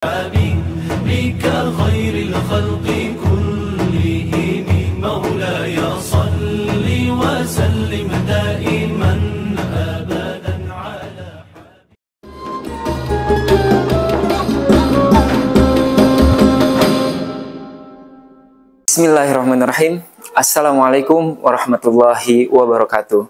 بك خير الخلق كلهم مولاي صل وسلم دائما أبدا على Bismillahirrahmanirrahim. Assalamualaikum warahmatullahi wabarakatuh.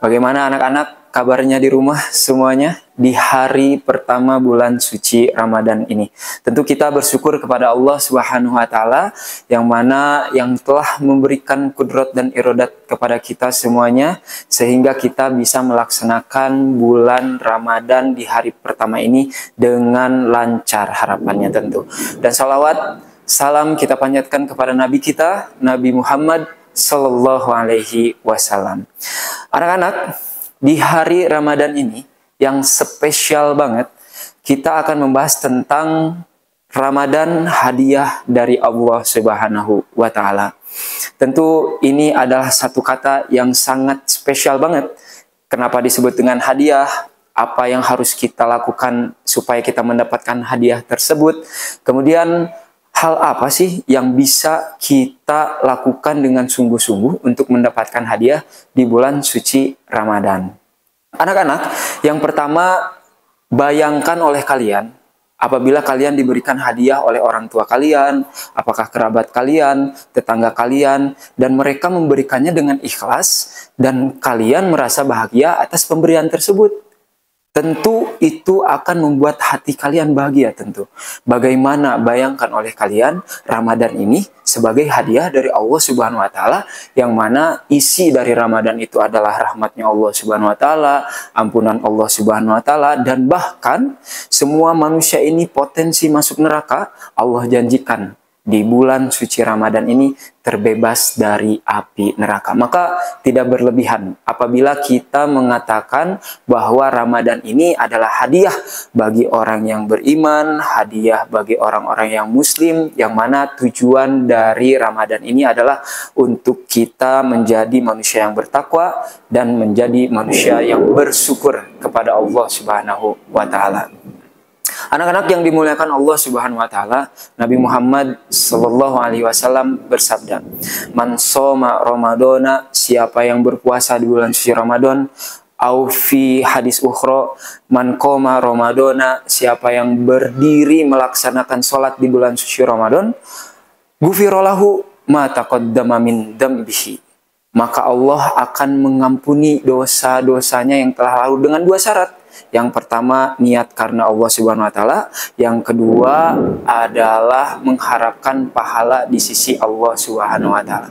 Bagaimana anak-anak kabarnya di rumah semuanya di hari pertama bulan suci Ramadan ini? Tentu kita bersyukur kepada Allah Subhanahu wa taala yang telah memberikan kudrat dan iradat kepada kita semuanya sehingga kita bisa melaksanakan bulan Ramadan di hari pertama ini dengan lancar, harapannya tentu. Dan salawat salam kita panjatkan kepada Nabi kita, Nabi Muhammad Sallallahu Alaihi Wasallam. Anak-anak, di hari Ramadan ini yang spesial banget, kita akan membahas tentang Ramadan hadiah dari Allah Subhanahu wa taala. Tentu ini adalah satu kata yang sangat spesial banget. Kenapa disebut dengan hadiah? Apa yang harus kita lakukan supaya kita mendapatkan hadiah tersebut? Kemudian hal apa sih yang bisa kita lakukan dengan sungguh-sungguh untuk mendapatkan hadiah di bulan suci Ramadan? Anak-anak, yang pertama, bayangkan oleh kalian, apabila kalian diberikan hadiah oleh orang tua kalian, apakah kerabat kalian, tetangga kalian, dan mereka memberikannya dengan ikhlas, dan kalian merasa bahagia atas pemberian tersebut. Tentu itu akan membuat hati kalian bahagia tentu. Bagaimana bayangkan oleh kalian Ramadan ini sebagai hadiah dari Allah Subhanahu wa taala, yang mana isi dari Ramadan itu adalah rahmatnya Allah Subhanahu wa taala, ampunan Allah Subhanahu wa taala, dan bahkan semua manusia ini potensi masuk neraka. Allah janjikan di bulan suci Ramadan ini terbebas dari api neraka. Maka tidak berlebihan apabila kita mengatakan bahwa Ramadan ini adalah hadiah bagi orang yang beriman, hadiah bagi orang-orang yang muslim, yang mana tujuan dari Ramadan ini adalah untuk kita menjadi manusia yang bertakwa dan menjadi manusia yang bersyukur kepada Allah Subhanahu wa taala. Anak-anak yang dimuliakan Allah Subhanahu wa taala, Nabi Muhammad sallallahu alaihi wasallam bersabda, "Man shoma Ramadana," siapa yang berpuasa di bulan suci Ramadan, au fi hadis ukhra, "Man qoma Ramadana," siapa yang berdiri melaksanakan salat di bulan suci Ramadan, "Ghufira lahu ma taqaddama min dambihi." Maka Allah akan mengampuni dosa-dosanya yang telah lalu dengan dua syarat. Yang pertama, niat karena Allah Subhanahu wa taala. Yang kedua adalah mengharapkan pahala di sisi Allah Subhanahu wa taala.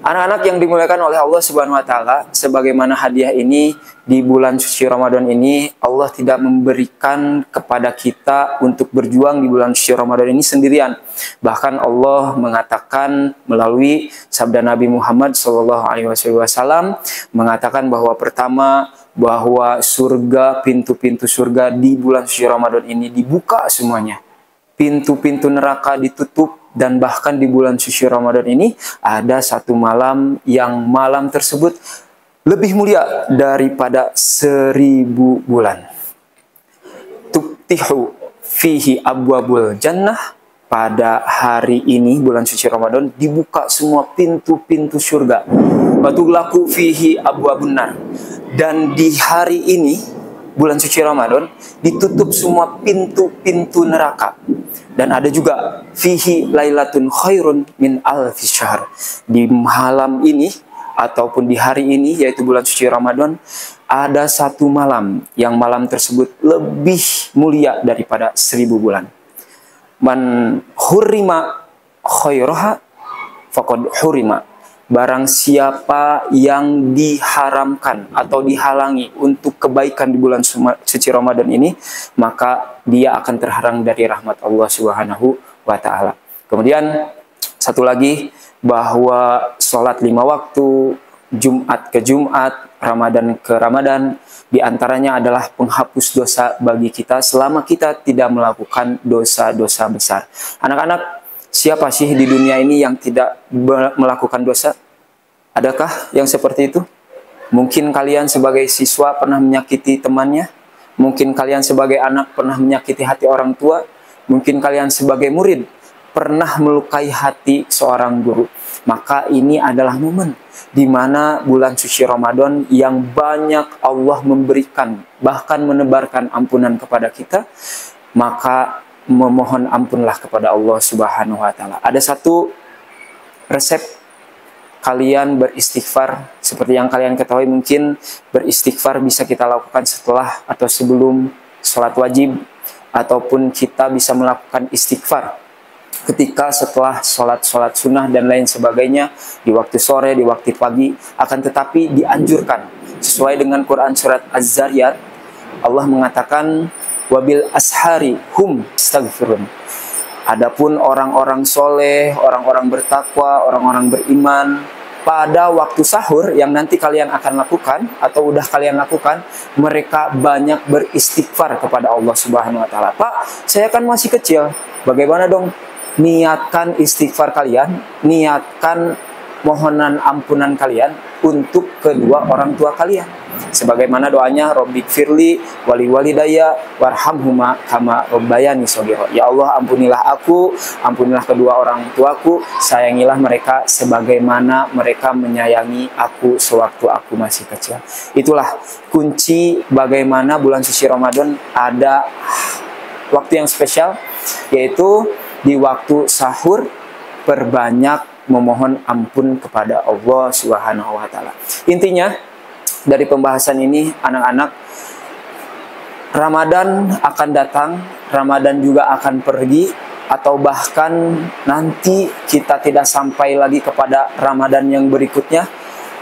Anak-anak yang dimuliakan oleh Allah Subhanahu wa taala, sebagaimana hadiah ini di bulan suci Ramadan ini, Allah tidak memberikan kepada kita untuk berjuang di bulan suci Ramadan ini sendirian. Bahkan Allah mengatakan melalui sabda Nabi Muhammad SAW mengatakan bahwa pertama, bahwa surga, pintu-pintu surga di bulan suci Ramadan ini dibuka semuanya. Pintu-pintu neraka ditutup, dan bahkan di bulan suci Ramadan ini ada satu malam yang malam tersebut lebih mulia daripada 1000 bulan. Tuftihu fihi abwabul jannah. Pada hari ini bulan suci Ramadan dibuka semua pintu-pintu surga. Watughlaqu fihi abwabun nar. Dan di hari ini bulan suci Ramadan ditutup semua pintu-pintu neraka. Dan ada juga fihi lailatun khairun min alfi syahr. Di malam ini ataupun di hari ini, yaitu bulan suci Ramadan, ada satu malam yang malam tersebut lebih mulia daripada 1000 bulan. Man hurima khairaha faqad hurima. Barang siapa yang diharamkan atau dihalangi untuk kebaikan di bulan suci Ramadan ini, maka dia akan terhalang dari rahmat Allah Subhanahu wa taala. Kemudian satu lagi, bahwa sholat 5 waktu, Jumat ke Jumat, Ramadan ke Ramadan, diantaranya adalah penghapus dosa bagi kita selama kita tidak melakukan dosa-dosa besar. Anak-anak, siapa sih di dunia ini yang tidak melakukan dosa? Adakah yang seperti itu? Mungkin kalian sebagai siswa pernah menyakiti temannya. Mungkin kalian sebagai anak pernah menyakiti hati orang tua. mungkin kalian sebagai murid pernah melukai hati seorang guru. Maka ini adalah momen di mana bulan suci Ramadan yang banyak Allah memberikan, bahkan menebarkan ampunan kepada kita. Maka memohon ampunlah kepada Allah Subhanahu wa taala. Ada satu resep kalian beristighfar. Seperti yang kalian ketahui, mungkin beristighfar bisa kita lakukan setelah atau sebelum sholat wajib, ataupun kita bisa melakukan istighfar ketika setelah sholat sunnah dan lain sebagainya, di waktu sore, di waktu pagi. Akan tetapi dianjurkan sesuai dengan Quran surat Az-Zariyat, Allah mengatakan wabil ashari hum astaghfirun. Adapun orang-orang soleh, orang-orang bertakwa, orang-orang beriman, pada waktu sahur yang nanti kalian akan lakukan atau udah kalian lakukan, mereka banyak beristighfar kepada Allah Subhanahu wa taala. Pak, saya kan masih kecil. Bagaimana dong? Niatkan istighfar kalian, niatkan mohonan ampunan kalian untuk kedua orang tua kalian. Sebagaimana doanya, Robbighfirli wali walidayya warhamhuma kama rabbayani shaghira. Ya Allah, ampunilah aku, ampunilah kedua orang tuaku, sayangilah mereka sebagaimana mereka menyayangi aku sewaktu aku masih kecil. Itulah kunci bagaimana bulan suci Ramadan ada waktu yang spesial, yaitu di waktu sahur perbanyak memohon ampun kepada Allah Subhanahu wa taala. Intinya dari pembahasan ini, anak-anak, Ramadan akan datang, Ramadan juga akan pergi, atau bahkan nanti kita tidak sampai lagi kepada Ramadan yang berikutnya.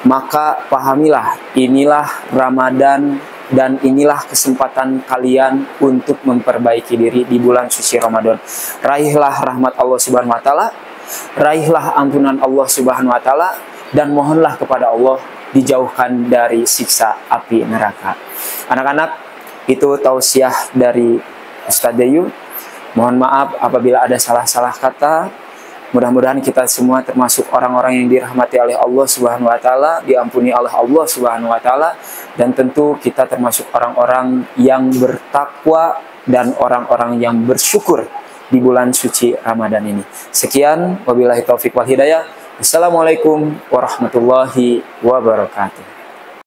Maka pahamilah, inilah Ramadan dan inilah kesempatan kalian untuk memperbaiki diri di bulan suci Ramadan. Raihlah rahmat Allah Subhanahu wa taala, raihlah ampunan Allah Subhanahu wa taala, dan mohonlah kepada Allah dijauhkan dari siksa api neraka. Anak-anak, itu tausiah dari Ustadz Dayu. Mohon maaf apabila ada salah-salah kata. Mudah-mudahan kita semua termasuk orang-orang yang dirahmati oleh Allah Subhanahu wa taala, diampuni oleh Allah Subhanahu wa taala, dan tentu kita termasuk orang-orang yang bertakwa dan orang-orang yang bersyukur di bulan suci Ramadan ini. Sekian, wabillahi taufik wal hidayah. Assalamualaikum warahmatullahi wabarakatuh.